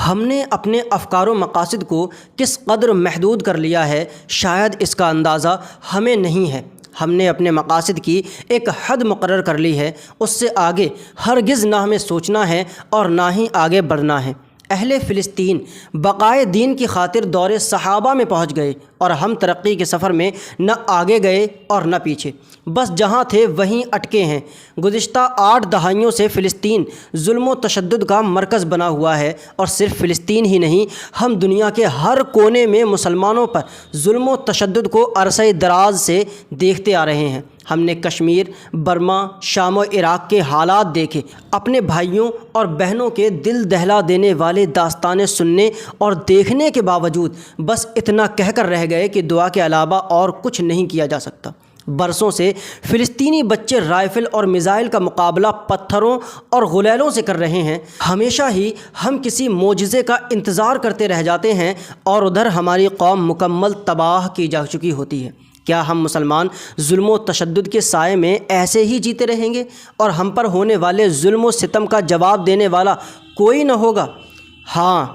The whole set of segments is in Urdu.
ہم نے اپنے افکار و مقاصد کو کس قدر محدود کر لیا ہے، شاید اس کا اندازہ ہمیں نہیں ہے۔ ہم نے اپنے مقاصد کی ایک حد مقرر کر لی ہے، اس سے آگے ہرگز نہ ہمیں سوچنا ہے اور نہ ہی آگے بڑھنا ہے۔ اہل فلسطین بقائے دین کی خاطر دور صحابہ میں پہنچ گئے، اور ہم ترقی کے سفر میں نہ آگے گئے اور نہ پیچھے، بس جہاں تھے وہیں اٹکے ہیں۔ گزشتہ 8 دہائیوں سے فلسطین ظلم و تشدد کا مرکز بنا ہوا ہے، اور صرف فلسطین ہی نہیں، ہم دنیا کے ہر کونے میں مسلمانوں پر ظلم و تشدد کو عرصہ دراز سے دیکھتے آ رہے ہیں۔ ہم نے کشمیر، برما، شام و عراق کے حالات دیکھے، اپنے بھائیوں اور بہنوں کے دل دہلا دینے والے داستانیں سننے اور دیکھنے کے باوجود بس اتنا کہہ کر رہ گئے کہ دعا کے علاوہ اور کچھ نہیں کیا جا سکتا۔ برسوں سے فلسطینی بچے رائفل اور میزائل کا مقابلہ پتھروں اور غلیلوں سے کر رہے ہیں۔ ہمیشہ ہی ہم کسی معجزے کا انتظار کرتے رہ جاتے ہیں، اور ادھر ہماری قوم مکمل تباہ کی جا چکی ہوتی ہے۔ کیا ہم مسلمان ظلم و تشدد کے سائے میں ایسے ہی جیتے رہیں گے، اور ہم پر ہونے والے ظلم و ستم کا جواب دینے والا کوئی نہ ہوگا؟ ہاں،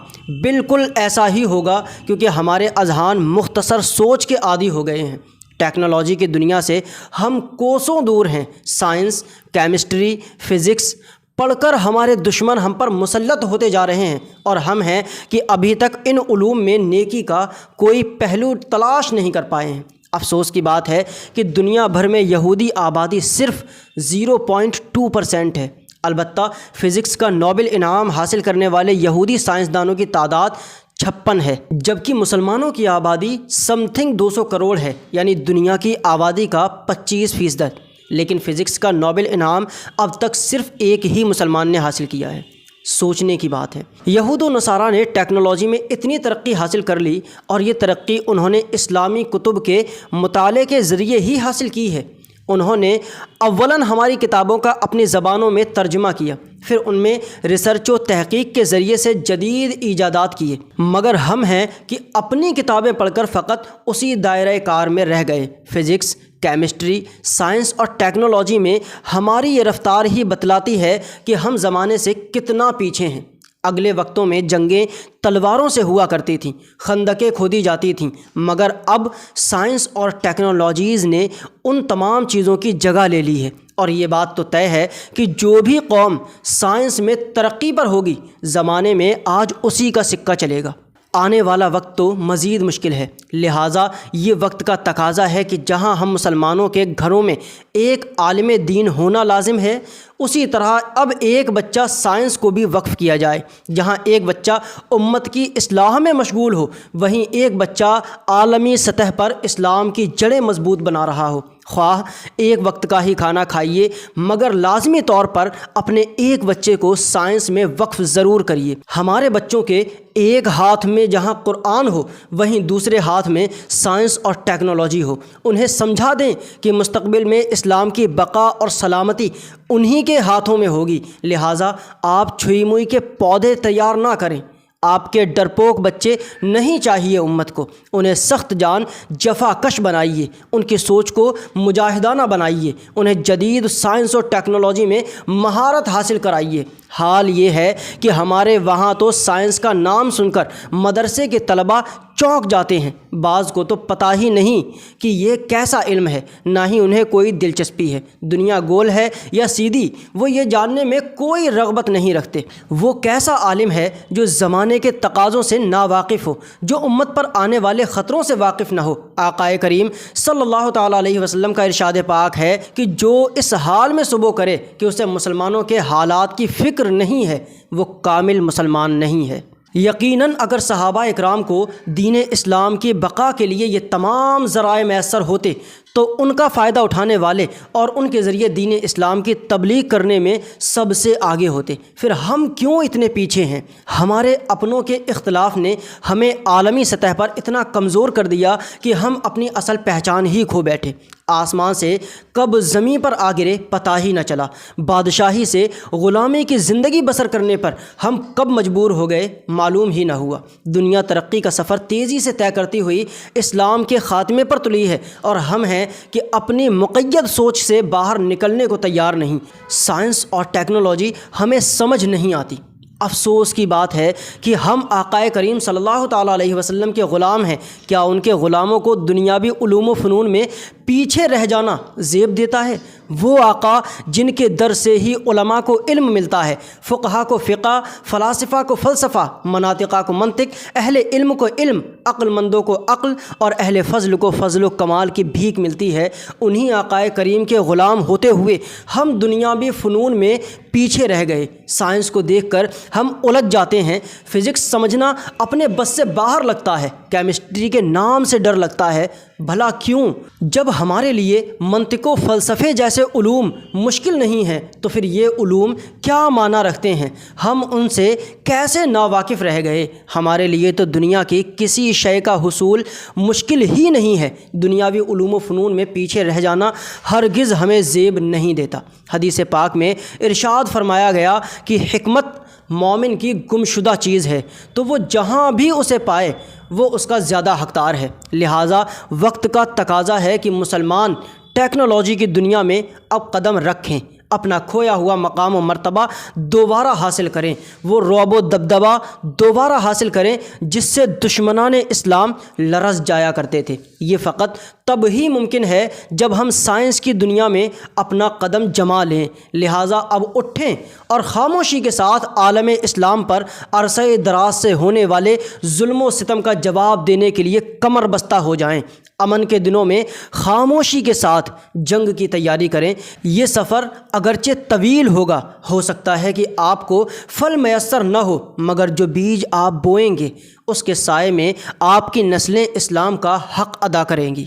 بالکل ایسا ہی ہوگا، کیونکہ ہمارے اذہان مختصر سوچ کے عادی ہو گئے ہیں۔ ٹیکنالوجی کی دنیا سے ہم کوسوں دور ہیں۔ سائنس، کیمسٹری، فزکس پڑھ کر ہمارے دشمن ہم پر مسلط ہوتے جا رہے ہیں، اور ہم ہیں کہ ابھی تک ان علوم میں نیکی کا کوئی پہلو تلاش نہیں کر پائے ہیں۔ افسوس کی بات ہے کہ دنیا بھر میں یہودی آبادی صرف 0.2% ہے۔ البتہ فزکس کا نوبل انعام حاصل کرنے والے یہودی سائنسدانوں کی تعداد 56 ہے، جبکہ مسلمانوں کی آبادی سم تھنگ 200 کروڑ ہے، یعنی دنیا کی آبادی کا 25%۔ لیکن فزکس کا نوبل انعام اب تک صرف ایک ہی مسلمان نے حاصل کیا ہے۔ سوچنے کی بات ہے، یہود و نصارہ نے ٹیکنالوجی میں اتنی ترقی حاصل کر لی، اور یہ ترقی انہوں نے اسلامی کتب کے مطالعے کے ذریعے ہی حاصل کی ہے۔ انہوں نے اولاً ہماری کتابوں کا اپنی زبانوں میں ترجمہ کیا، پھر ان میں ریسرچ و تحقیق کے ذریعے سے جدید ایجادات کیے، مگر ہم ہیں کہ اپنی کتابیں پڑھ کر فقط اسی دائرۂ کار میں رہ گئے۔ فزکس، کیمسٹری، سائنس اور ٹیکنالوجی میں ہماری یہ رفتار ہی بتلاتی ہے کہ ہم زمانے سے کتنا پیچھے ہیں۔ اگلے وقتوں میں جنگیں تلواروں سے ہوا کرتی تھیں، خندقیں کھودی جاتی تھیں، مگر اب سائنس اور ٹیکنالوجیز نے ان تمام چیزوں کی جگہ لے لی ہے، اور یہ بات تو طے ہے کہ جو بھی قوم سائنس میں ترقی پر ہوگی، زمانے میں آج اسی کا سکہ چلے گا۔ آنے والا وقت تو مزید مشکل ہے، لہٰذا یہ وقت کا تقاضا ہے کہ جہاں ہم مسلمانوں کے گھروں میں ایک عالم دین ہونا لازم ہے، اسی طرح اب ایک بچہ سائنس کو بھی وقف کیا جائے۔ جہاں ایک بچہ امت کی اصلاح میں مشغول ہو، وہیں ایک بچہ عالمی سطح پر اسلام کی جڑیں مضبوط بنا رہا ہو۔ خواہ ایک وقت کا ہی کھانا کھائیے، مگر لازمی طور پر اپنے ایک بچے کو سائنس میں وقف ضرور کریے۔ ہمارے بچوں کے ایک ہاتھ میں جہاں قرآن ہو، وہیں دوسرے ہاتھ میں سائنس اور ٹیکنالوجی ہو۔ انہیں سمجھا دیں کہ مستقبل میں اسلام کی بقا اور سلامتی انہی کے ہاتھوں میں ہوگی، لہٰذا آپ چھوئی موئی کے پودے تیار نہ کریں۔ آپ کے ڈرپوک بچے نہیں چاہیے امت کو، انہیں سخت جان جفا کش بنائیے، ان کی سوچ کو مجاہدانہ بنائیے، انہیں جدید سائنس اور ٹیکنالوجی میں مہارت حاصل کرائیے۔ حال یہ ہے کہ ہمارے وہاں تو سائنس کا نام سن کر مدرسے کے طلباء چونک جاتے ہیں، بعض کو تو پتہ ہی نہیں کہ یہ کیسا علم ہے، نہ ہی انہیں کوئی دلچسپی ہے۔ دنیا گول ہے یا سیدھی، وہ یہ جاننے میں کوئی رغبت نہیں رکھتے۔ وہ کیسا عالم ہے جو زمانے کے تقاضوں سے ناواقف ہو، جو امت پر آنے والے خطروں سے واقف نہ ہو۔ آقا کریم صلی اللہ تعالیٰ علیہ وسلم کا ارشاد پاک ہے کہ جو اس حال میں صبح کرے کہ اسے مسلمانوں کے حالات کی فکر نہیں ہے، وہ کامل مسلمان نہیں ہے۔ یقیناً اگر صحابہ اکرام کو دین اسلام کی بقا کے لیے یہ تمام ذرائع میسر ہوتے تو ان کا فائدہ اٹھانے والے اور ان کے ذریعے دین اسلام کی تبلیغ کرنے میں سب سے آگے ہوتے۔ پھر ہم کیوں اتنے پیچھے ہیں؟ ہمارے اپنوں کے اختلاف نے ہمیں عالمی سطح پر اتنا کمزور کر دیا کہ ہم اپنی اصل پہچان ہی کھو بیٹھے۔ آسمان سے کب زمین پر آ گرے پتہ ہی نہ چلا، بادشاہی سے غلامی کی زندگی بسر کرنے پر ہم کب مجبور ہو گئے معلوم ہی نہ ہوا۔ دنیا ترقی کا سفر تیزی سے طے کرتی ہوئی اسلام کے خاتمے پر تلی ہے، اور ہم ہیں کہ اپنی مقید سوچ سے باہر نکلنے کو تیار نہیں۔ سائنس اور ٹیکنالوجی ہمیں سمجھ نہیں آتی۔ افسوس کی بات ہے کہ ہم آقائے کریم صلی اللہ تعالیٰ علیہ وسلم کے غلام ہیں، کیا ان کے غلاموں کو دنیاوی علوم و فنون میں پیچھے رہ جانا زیب دیتا ہے؟ وہ آقا جن کے در سے ہی علماء کو علم ملتا ہے، فقہا کو فقہ، فلاسفہ کو فلسفہ، مناطقہ کو منطق، اہل علم کو علم، عقل مندوں کو عقل اور اہل فضل کو فضل و کمال کی بھیک ملتی ہے، انہی آقائے کریم کے غلام ہوتے ہوئے ہم دنیاوی فنون میں پیچھے رہ گئے۔ سائنس کو دیکھ کر ہم الجھ جاتے ہیں، فزکس سمجھنا اپنے بس سے باہر لگتا ہے، کیمسٹری کے نام سے ڈر لگتا ہے۔ بھلا کیوں؟ جب ہمارے لیے منطق و فلسفے جیسے علوم مشکل نہیں ہیں تو پھر یہ علوم کیا معنی رکھتے ہیں؟ ہم ان سے کیسے ناواقف رہ گئے؟ ہمارے لیے تو دنیا کی کسی شے کا حصول مشکل ہی نہیں ہے۔ دنیاوی علوم و فنون میں پیچھے رہ جانا ہرگز ہمیں زیب نہیں دیتا۔ حدیث پاک میں ارشاد فرمایا گیا کہ حکمت مومن کی گمشدہ چیز ہے، تو وہ جہاں بھی اسے پائے وہ اس کا زیادہ حقدار ہے۔ لہٰذا وقت کا تقاضا ہے کہ مسلمان ٹیکنالوجی کی دنیا میں اب قدم رکھیں، اپنا کھویا ہوا مقام و مرتبہ دوبارہ حاصل کریں، وہ رعب و دبدبہ دوبارہ حاصل کریں جس سے دشمنان اسلام لرز جایا کرتے تھے۔ یہ فقط تب ہی ممکن ہے جب ہم سائنس کی دنیا میں اپنا قدم جما لیں۔ لہٰذا اب اٹھیں اور خاموشی کے ساتھ عالم اسلام پر عرصہ دراز سے ہونے والے ظلم و ستم کا جواب دینے کے لیے کمر بستہ ہو جائیں۔ امن کے دنوں میں خاموشی کے ساتھ جنگ کی تیاری کریں۔ یہ سفر اگرچہ طویل ہوگا، ہو سکتا ہے کہ آپ کو پھل میسر نہ ہو، مگر جو بیج آپ بوئیں گے اس کے سائے میں آپ کی نسلیں اسلام کا حق ادا کریں گی۔